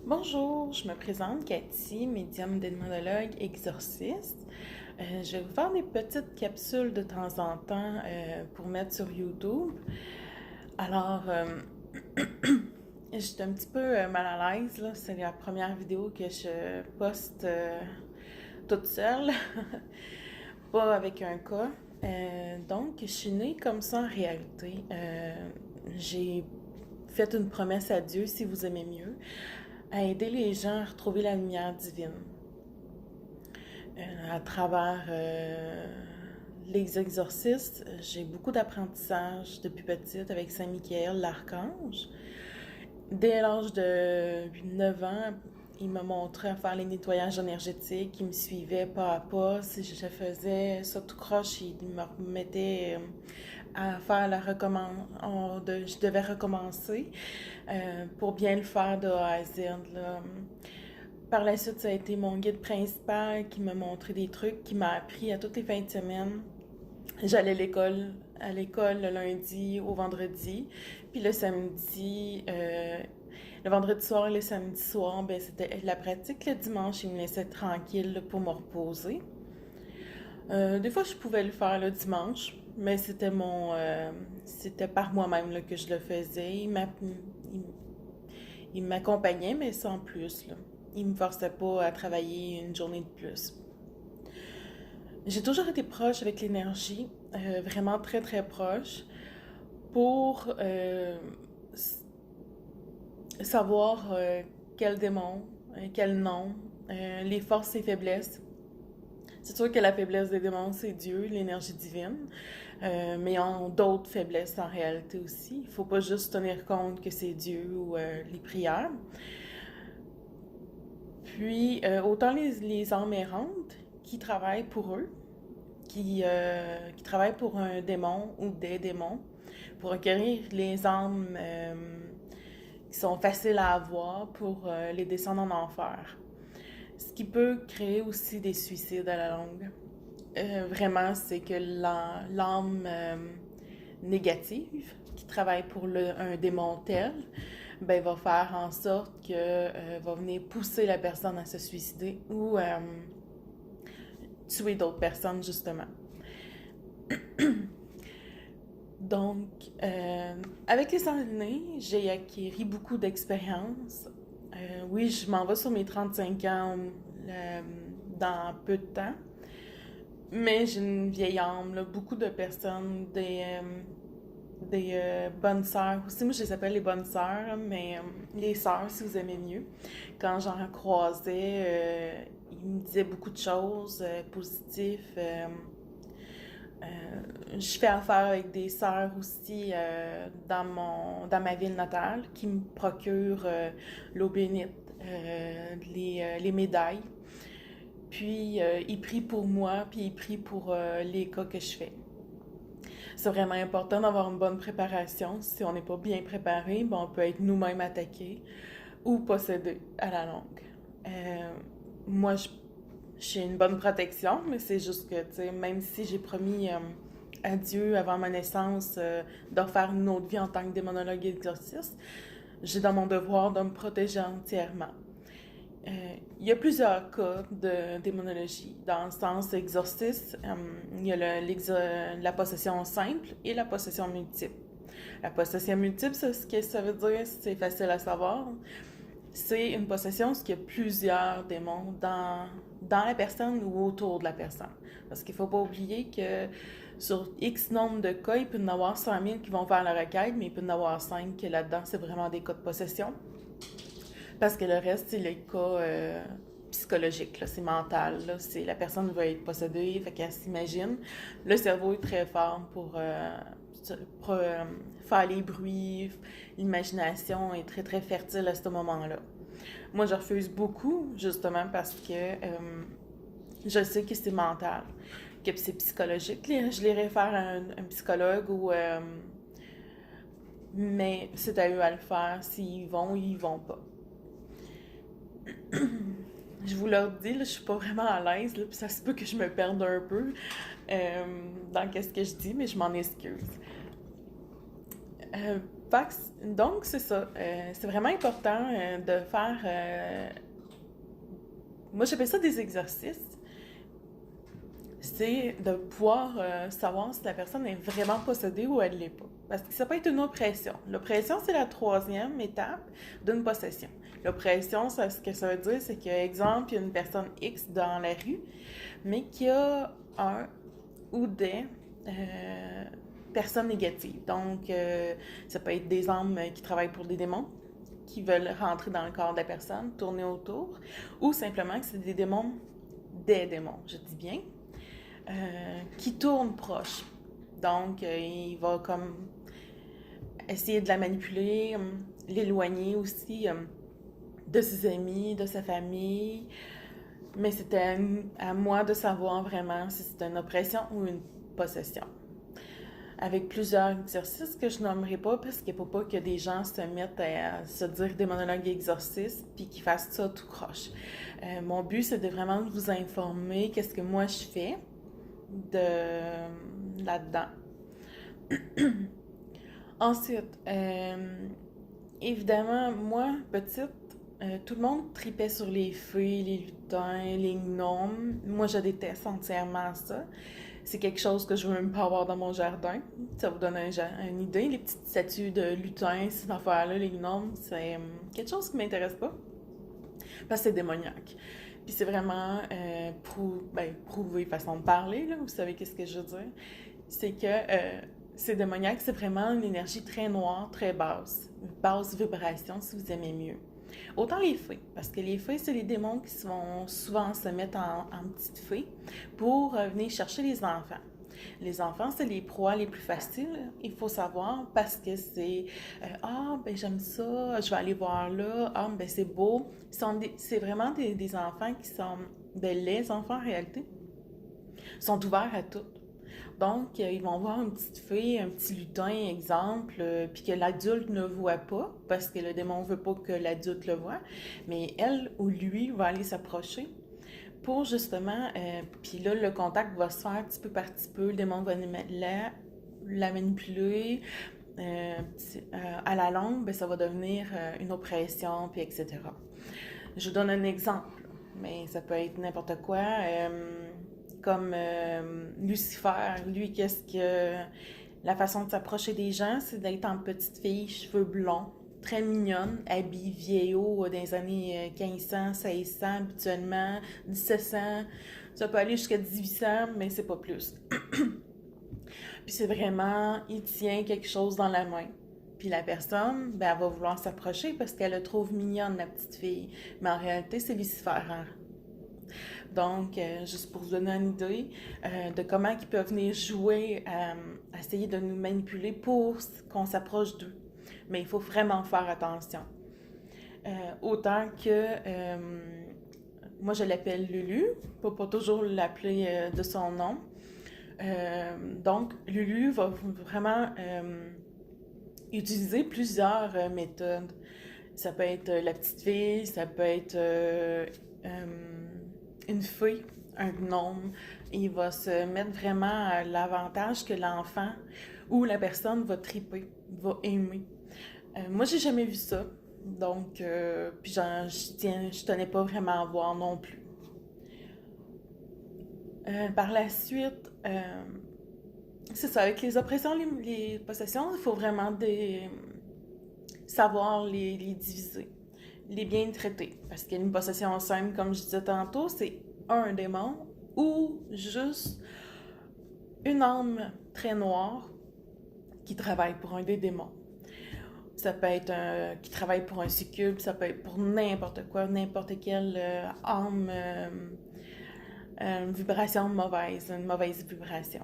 Bonjour, je me présente Cathy, médium démonologue exorciste. Je vais vous faire des petites capsules de temps en temps pour mettre sur YouTube. Alors, j'étais un petit peu mal à l'aise, là. C'est la première vidéo que je poste toute seule, pas avec un cas. Donc, je suis née comme ça en réalité. J'ai fait une promesse à Dieu, si vous aimez mieux, à aider les gens à retrouver la lumière divine à travers les exorcistes. J'ai beaucoup d'apprentissage depuis petite avec Saint-Michael, l'archange. Dès l'âge de 9 ans, il m'a montré à faire les nettoyages énergétiques. Il me suivait pas à pas. Si je faisais ça tout croche, il me remettait à faire je devais recommencer pour bien le faire de A à Z. Là. Par la suite, ça a été mon guide principal qui m'a montré des trucs, qui m'a appris à toutes les fins de semaine. J'allais à l'école le lundi au vendredi, puis le samedi, le vendredi soir et le samedi soir, ben c'était la pratique. Le dimanche, il me laissait tranquille pour me reposer. Des fois, je pouvais le faire le dimanche, mais c'était par moi-même là, que je le faisais. Il m'accompagnait, mais sans plus. Là. Il me forçait pas à travailler une journée de plus. J'ai toujours été proche avec l'énergie, vraiment très très proche, pour savoir quel démon, quel nom, les forces et faiblesses. C'est sûr que la faiblesse des démons, c'est Dieu, l'énergie divine, mais ils ont d'autres faiblesses en réalité aussi. Il ne faut pas juste tenir compte que c'est Dieu ou les prières. Puis, autant les âmes errantes qui travaillent pour eux, qui travaillent pour un démon ou des démons, pour requérir les âmes qui sont faciles à avoir pour les descendre en enfer. Ce qui peut créer aussi des suicides à la longue. Vraiment, c'est que l'âme négative qui travaille pour un démon tel, ben, va faire en sorte que va venir pousser la personne à se suicider ou tuer d'autres personnes, justement. Donc, avec les années, j'ai acquis beaucoup d'expérience. Oui, je m'en vais sur mes 35 ans dans peu de temps. Mais j'ai une vieille âme, là, beaucoup de personnes, des bonnes sœurs. Aussi, moi, je les appelle les bonnes sœurs, mais les sœurs, si vous aimez mieux. Quand j'en croisais, ils me disaient beaucoup de choses positives. Je fais affaire avec des sœurs aussi dans ma ville natale qui me procurent l'eau bénite, les médailles. Puis ils prient pour moi, puis ils prient pour les cas que je fais. C'est vraiment important d'avoir une bonne préparation. Si on n'est pas bien préparé, ben on peut être nous-mêmes attaqués ou possédés à la longue. Moi, j'ai une bonne protection, mais c'est juste que, tu sais, même si j'ai promis à Dieu avant ma naissance de refaire une autre vie en tant que démonologue exorciste, j'ai dans mon devoir de me protéger entièrement. Il y a plusieurs cas de démonologie. Dans le sens exorciste, il y a la possession simple et la possession multiple. La possession multiple, ce que ça veut dire, c'est facile à savoir. C'est une possession, ce qu'il y a plusieurs démons dans la personne ou autour de la personne. Parce qu'il ne faut pas oublier que sur X nombre de cas, il peut y en avoir 100 000 qui vont faire la requête, mais il peut y en avoir 5 qui là-dedans, c'est vraiment des cas de possession. Parce que le reste, c'est le cas psychologique, là, c'est mental. Là, c'est, la personne va être possédée, fait qu'elle s'imagine. Le cerveau est très fort pour faire les bruits. L'imagination est très, très fertile à ce moment-là. Moi, je refuse beaucoup, justement, parce que je sais que c'est mental, que c'est psychologique. Je les réfère à un psychologue mais c'est à eux à le faire. S'ils vont ou ils vont pas. Je vous le dis, là, je suis pas vraiment à l'aise, là, puis ça se peut que je me perde un peu dans qu'est-ce que je dis, mais je m'en excuse. Donc, c'est ça. C'est vraiment important de faire... moi, j'appelle ça des exercices. C'est de pouvoir savoir si la personne est vraiment possédée ou elle ne l'est pas. Parce que ça peut être une oppression. L'oppression, c'est la troisième étape d'une possession. L'oppression, ce que ça veut dire, c'est qu'exemple, il y a une personne X dans la rue, mais qui a un ou des personnes négatives. Donc, ça peut être des âmes qui travaillent pour des démons, qui veulent rentrer dans le corps de la personne, tourner autour, ou simplement que c'est des démons, je dis bien, qui tournent proche. Donc, il va comme essayer de la manipuler, l'éloigner aussi de ses amis, de sa famille. Mais c'était à moi de savoir vraiment si c'était une oppression ou une possession. Avec plusieurs exercices que je nommerai pas parce qu'il ne faut pas que des gens se mettent à se dire des monologues exorcistes puis qu'ils fassent ça tout croche. Mon but, c'est de vraiment vous informer qu'est-ce que moi je fais de là-dedans. Ensuite, évidemment, moi, petite, tout le monde tripait sur les fées, les lutins, les gnomes. Moi, je déteste entièrement ça. C'est quelque chose que je veux même pas avoir dans mon jardin. Ça vous donne une idée. Les petites statues de lutins, ces affaires-là, les gnomes, c'est quelque chose qui m'intéresse pas. Parce que c'est démoniaque. Puis c'est vraiment prouvé, façon de parler, là, vous savez qu'est-ce que je veux dire. C'est que c'est démoniaque, c'est vraiment une énergie très noire, très basse. Une basse vibration, si vous aimez mieux. Autant les fées, parce que les fées, c'est les démons qui vont souvent se mettre en petites fées pour venir chercher les enfants. Les enfants, c'est les proies les plus faciles, il faut savoir, parce que c'est ben j'aime ça, je vais aller voir là, ben c'est beau. C'est vraiment des enfants qui sont, les enfants en réalité, sont ouverts à tout. Donc, ils vont voir une petite fille, un petit lutin, exemple, puis que l'adulte ne voit pas, parce que le démon ne veut pas que l'adulte le voit, mais elle ou lui va aller s'approcher pour justement, puis là, le contact va se faire petit peu par petit peu, le démon va la manipuler, à la longue, ben, ça va devenir une oppression, puis etc. Je vous donne un exemple, mais ça peut être n'importe quoi. Comme Lucifer, lui, la façon de s'approcher des gens, c'est d'être en petite fille, cheveux blonds, très mignonne, habillée vieillot dans les années 1500, 1600 habituellement, 1700, ça peut aller jusqu'à 1800, mais c'est pas plus. Puis c'est vraiment, il tient quelque chose dans la main. Puis la personne, ben, elle va vouloir s'approcher parce qu'elle la trouve mignonne, la petite fille. Mais en réalité, c'est Lucifer. Hein? Donc, juste pour vous donner une idée de comment ils peuvent venir jouer, essayer de nous manipuler pour qu'on s'approche d'eux. Mais il faut vraiment faire attention. Autant que, moi je l'appelle Lulu, pour pas toujours l'appeler de son nom. Donc, Lulu va vraiment utiliser plusieurs méthodes. Ça peut être la petite fille, ça peut être une fée, un gnome. Il va se mettre vraiment à l'avantage que l'enfant ou la personne va triper, va aimer. Moi, j'ai jamais vu ça. Donc, puis je tenais pas vraiment à voir non plus. Par la suite, c'est ça, avec les oppressions, les possessions, il faut vraiment savoir les diviser, les bien traiter. Parce qu'une possession simple, comme je disais tantôt, c'est un démon ou juste une âme très noire qui travaille pour un des démons. Ça peut être qui travaille pour un succube, ça peut être pour n'importe quoi, n'importe quelle âme, une vibration mauvaise, une mauvaise vibration.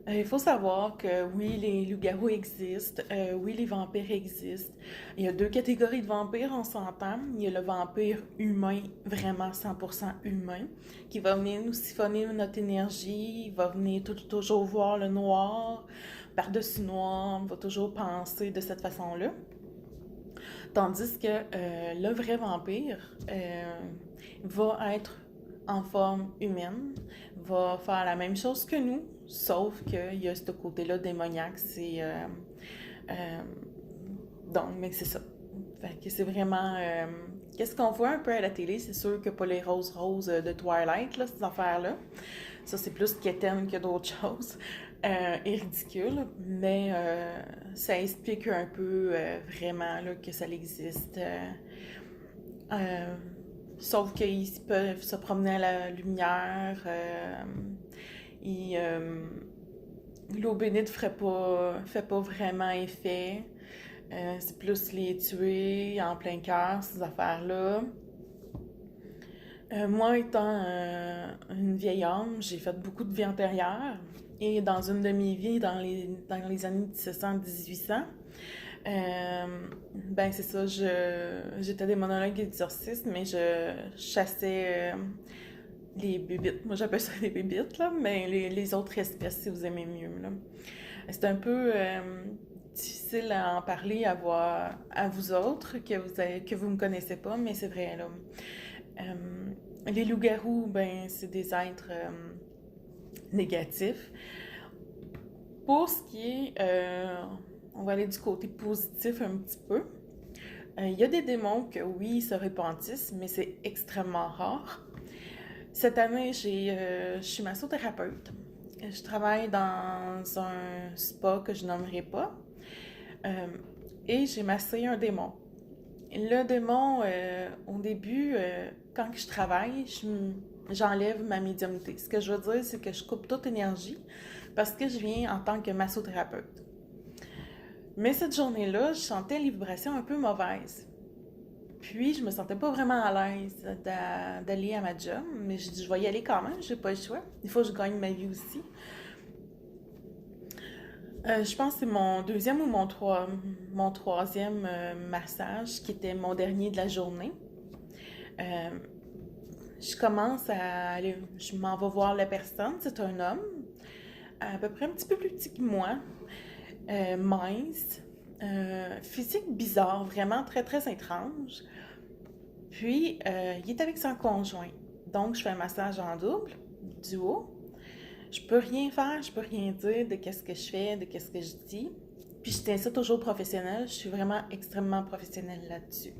Il faut savoir que oui, les loups-garous existent, oui, les vampires existent. Il y a deux catégories de vampires, on s'entend. Il y a le vampire humain, vraiment 100% humain, qui va venir nous siphonner notre énergie, il va venir toujours voir le noir, par-dessus noir, on va toujours penser de cette façon-là. Tandis que le vrai vampire va être en forme humaine, va faire la même chose que nous, sauf qu'il y a ce côté-là démoniaque, c'est Euh, donc, mais c'est ça. Fait que c'est vraiment... qu'est-ce qu'on voit un peu à la télé? C'est sûr que pas les roses de Twilight, là, ces affaires-là. Ça, c'est plus quétaine que d'autres choses. Et ridicule. Mais ça explique un peu vraiment là, que ça existe. Euh, Sauf qu'ils peuvent se promener à la lumière. Et l'eau bénite fait pas vraiment effet. C'est plus les tuer en plein cœur, ces affaires-là. Moi, étant une vieille âme, j'ai fait beaucoup de vies antérieures. Et dans une de mes vies, dans les années 1700-1800, ben c'est ça, j'étais démonologue exorciste, mais je chassais les bébites. Moi, j'appelle ça les bébites, là, mais les autres espèces, si vous aimez mieux, là. C'est un peu difficile à en parler à vous autres, que vous me connaissez pas, mais c'est vrai, là. Les loups-garous, ben, c'est des êtres négatifs. Pour ce qui est, on va aller du côté positif un petit peu. Il y a des démons que oui, ils se repentissent, mais c'est extrêmement rare. Cette année, je suis massothérapeute. Je travaille dans un spa que je nommerai pas. Et j'ai massé un démon. Le démon, au début, quand je travaille, j'enlève ma médiumnité. Ce que je veux dire, c'est que je coupe toute énergie parce que je viens en tant que massothérapeute. Mais cette journée-là, je sentais les vibrations un peu mauvaises. Puis, je me sentais pas vraiment à l'aise d'aller à ma job, mais je dis, je vais y aller quand même, j'ai pas le choix. Il faut que je gagne ma vie aussi. Je pense que c'est mon deuxième ou mon troisième massage qui était mon dernier de la journée. Euh, je commence à aller, je m'en vais voir la personne, c'est un homme, à peu près un petit peu plus petit que moi, mince, physique bizarre, vraiment très très étrange. Puis, il est avec son conjoint. Donc, je fais un massage en double, du haut. Je peux rien faire, je peux rien dire de qu'est-ce que je fais, de qu'est-ce que je dis. Puis, je tiens ça toujours professionnel. Je suis vraiment extrêmement professionnelle là-dessus.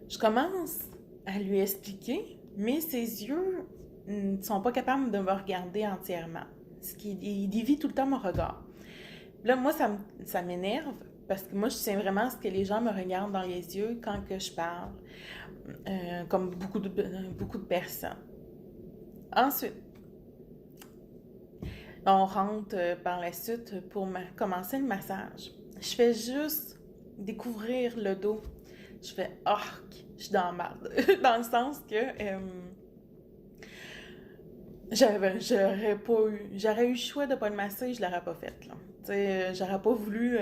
Je commence à lui expliquer, mais ses yeux ne sont pas capables de me regarder entièrement. Il dévie tout le temps mon regard. Là, moi, ça m'énerve parce que moi, je tiens vraiment à ce que les gens me regardent dans les yeux quand que je parle, comme beaucoup de personnes. Ensuite, on rentre par la suite pour commencer le massage. Je fais juste découvrir le dos. Je fais « arc », je suis dans la merde. Dans le sens que j'aurais eu le choix de pas le masser, je l'aurais pas fait, là. J'aurais pas voulu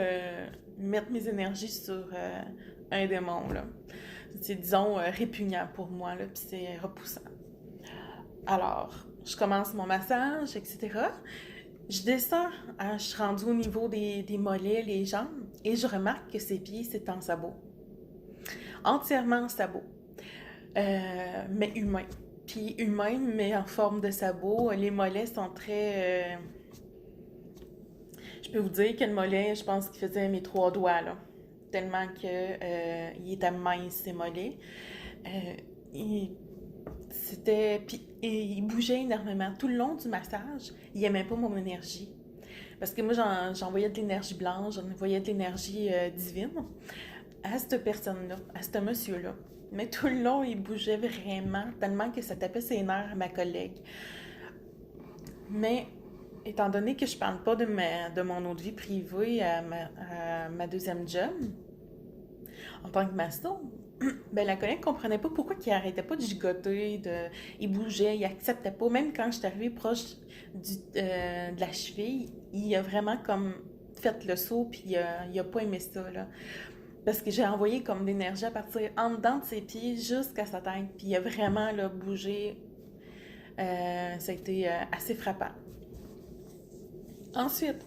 mettre mes énergies sur un démon, là. C'est, disons, répugnant pour moi, là, puis c'est repoussant. Alors, je commence mon massage, etc. Je descends, je suis rendue au niveau des mollets, les jambes, et je remarque que ses pieds, c'est en sabot. Entièrement en sabot. Mais humain. Puis humain, mais en forme de sabot. Les mollets sont très... Je peux vous dire que le mollet, je pense qu'il faisait mes 3 doigts, là. Tellement que il était mince, ces mollets. Puis il bougeait énormément. Tout le long du massage, il n'aimait pas mon énergie. Parce que moi, j'envoyais de l'énergie blanche, j'envoyais de l'énergie divine à cette personne-là, à ce monsieur-là. Mais tout le long, il bougeait vraiment, tellement que ça tapait ses nerfs à ma collègue. Mais, étant donné que je parle pas de mon autre vie privée à ma deuxième job, en tant que masto, ben la collègue comprenait pas pourquoi il arrêtait pas de gigoter, il bougeait, il acceptait pas. Même quand je suis arrivée proche de la cheville, il a vraiment comme fait le saut, puis il a pas aimé ça, là. Parce que j'ai envoyé comme l'énergie à partir en dedans de ses pieds jusqu'à sa tête. Puis il a vraiment là, bougé. Ça a été assez frappant. Ensuite,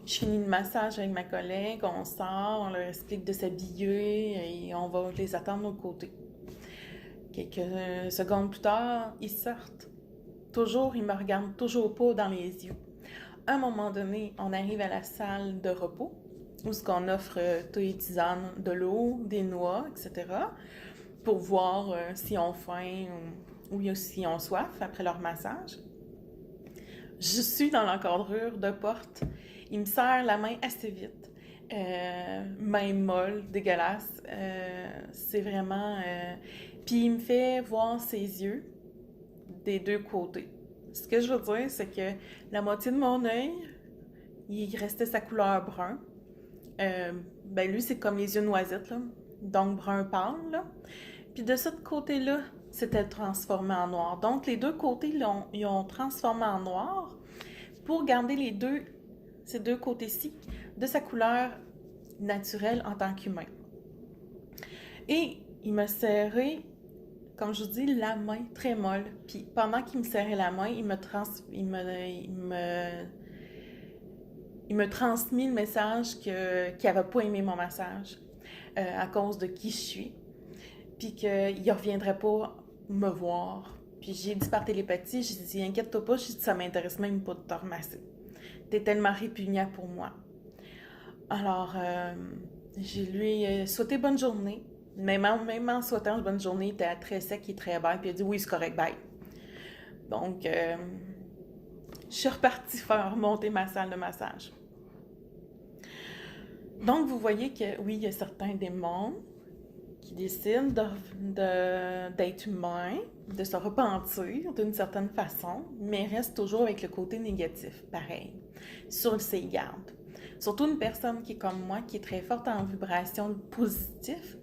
je finis le massage avec ma collègue, on sort, on leur explique de s'habiller et on va les attendre de côté. Quelques secondes plus tard, ils sortent. Toujours, ils me regardent toujours pas dans les yeux. À un moment donné, on arrive à la salle de repos, où ce qu'on offre thé et tisane, de l'eau, des noix, etc., pour voir si on faim ou si on soif après leur massage. Je suis dans l'encadrure de porte. Il me serre la main assez vite. Main molle, dégueulasse. C'est vraiment... Puis il me fait voir ses yeux des deux côtés. Ce que je veux dire, c'est que la moitié de mon œil, il restait sa couleur brun. Ben lui, c'est comme les yeux noisettes, là. Donc brun pâle, là. Puis de ce côté-là, c'était transformé en noir. Donc les deux côtés, ils ont transformé en noir pour garder ces deux côtés-ci, de sa couleur naturelle en tant qu'humain. Et il m'a serré, comme je vous dis, la main très molle. Puis pendant qu'il me serrait la main, il me transmis le message qu'il n'avait pas aimé mon massage à cause de qui je suis. Puis qu'il ne reviendrait pas me voir. Puis j'ai dit par télépathie, j'ai dit, inquiète-toi pas, j'ai dit, ça m'intéresse même pas de te remasser. T'es tellement répugnant pour moi. Alors, j'ai lui souhaité bonne journée. Même en souhaitant bonne journée, il était très sec et très bête. Puis il a dit, oui, c'est correct, bye. Donc, je suis repartie faire remonter ma salle de massage. Donc, vous voyez que, oui, il y a certains démons qui décident d'être humains, de se repentir d'une certaine façon, mais restent toujours avec le côté négatif, pareil, sur ses gardes. Surtout une personne qui est comme moi, qui est très forte en vibration positive,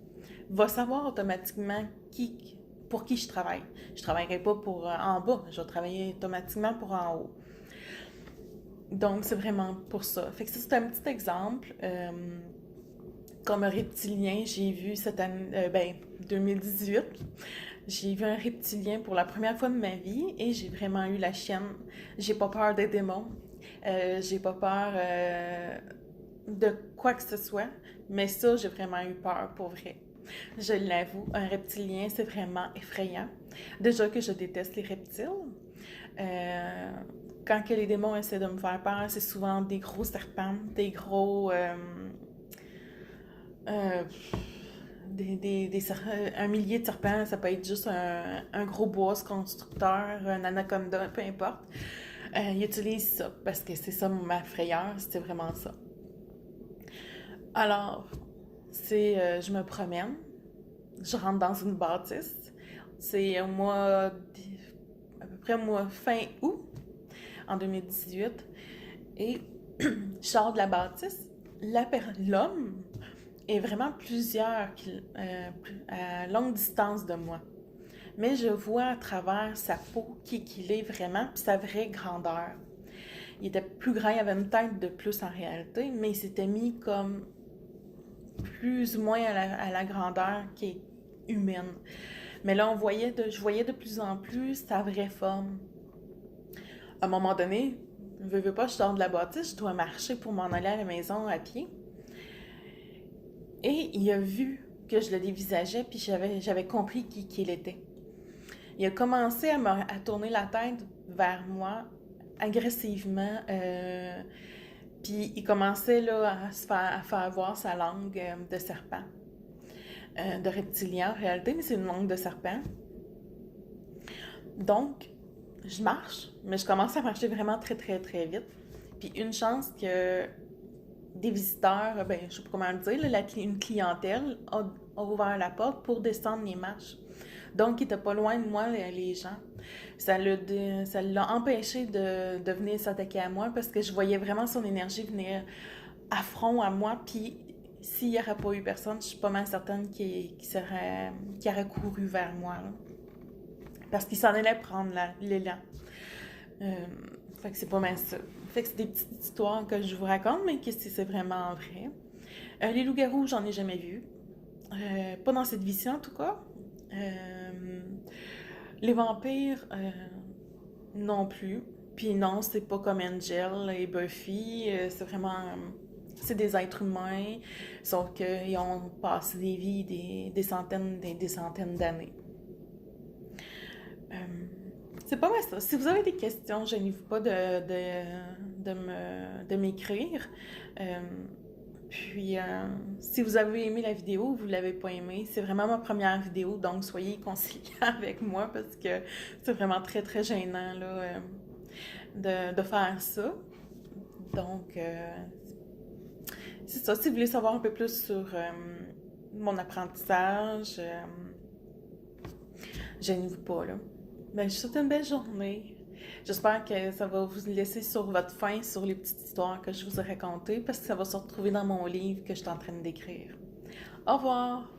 va savoir automatiquement pour qui je travaille. Je ne travaillerai pas pour en bas, je vais travailler automatiquement pour en haut. Donc, c'est vraiment pour ça. Fait que ça, c'est un petit exemple. Comme un reptilien, j'ai vu cette année, 2018, j'ai vu un reptilien pour la première fois de ma vie et j'ai vraiment eu la chienne. J'ai pas peur des démons, j'ai pas peur de quoi que ce soit, mais ça, j'ai vraiment eu peur pour vrai. Je l'avoue, un reptilien, c'est vraiment effrayant. Déjà que je déteste les reptiles. Quand que les démons essaient de me faire peur, c'est souvent des gros serpents, des gros... un millier de serpents, ça peut être juste un gros bois constructeur, un anaconda, peu importe. Ils utilisent ça parce que c'est ça ma frayeur, c'était vraiment ça. Alors, je me promène, je rentre dans une bâtisse. C'est à peu près fin août en 2018. Et je sors de la bâtisse. L'homme est vraiment à longue distance de moi. Mais je vois à travers sa peau qui qu'il est vraiment, puis sa vraie grandeur. Il était plus grand, il avait une tête de plus en réalité, mais il s'était mis comme plus ou moins à la grandeur qui est humaine. Mais là, je voyais de plus en plus sa vraie forme. À un moment donné, veux pas, je sors de la bâtisse, je dois marcher pour m'en aller à la maison à pied. Et il a vu que je le dévisageais, puis j'avais compris qui il était. Il a commencé à tourner la tête vers moi agressivement, puis il commençait là, à faire voir sa langue de serpent, de reptilien en réalité, mais c'est une langue de serpent. Donc, je marche, mais je commence à marcher vraiment très, très, très vite. Puis une chance que des visiteurs, je ne sais pas comment le dire, une clientèle a ouvert la porte pour descendre les marches. Donc, ils n'étaient pas loin de moi, les gens. Ça l'a empêché de venir s'attaquer à moi parce que je voyais vraiment son énergie venir à front à moi. Puis, s'il n'y aurait pas eu personne, je suis pas mal certaine qu'il aurait couru vers moi. Là. Parce qu'il s'en allait prendre l'élan. Fait que c'est pas mal ça. Fait que c'est des petites histoires que je vous raconte, mais que c'est vraiment vrai. Les loups-garous, j'en ai jamais vu. Pas dans cette vie-ci, en tout cas. Les vampires, non plus. Puis non, c'est pas comme Angel et Buffy. C'est vraiment... c'est des êtres humains, sauf qu'ils ont passé des vies des centaines d'années. C'est pas mal ça. Si vous avez des questions, gênez-vous pas de m'écrire. Puis, si vous avez aimé la vidéo ou vous ne l'avez pas aimée, c'est vraiment ma première vidéo, donc soyez conciliants avec moi parce que c'est vraiment très, très gênant là, de faire ça. Donc, c'est ça. Si vous voulez savoir un peu plus sur mon apprentissage, gênez-vous pas, là. Ben, je vous souhaite une belle journée. J'espère que ça va vous laisser sur votre faim sur les petites histoires que je vous ai racontées parce que ça va se retrouver dans mon livre que je suis en train d'écrire. Au revoir!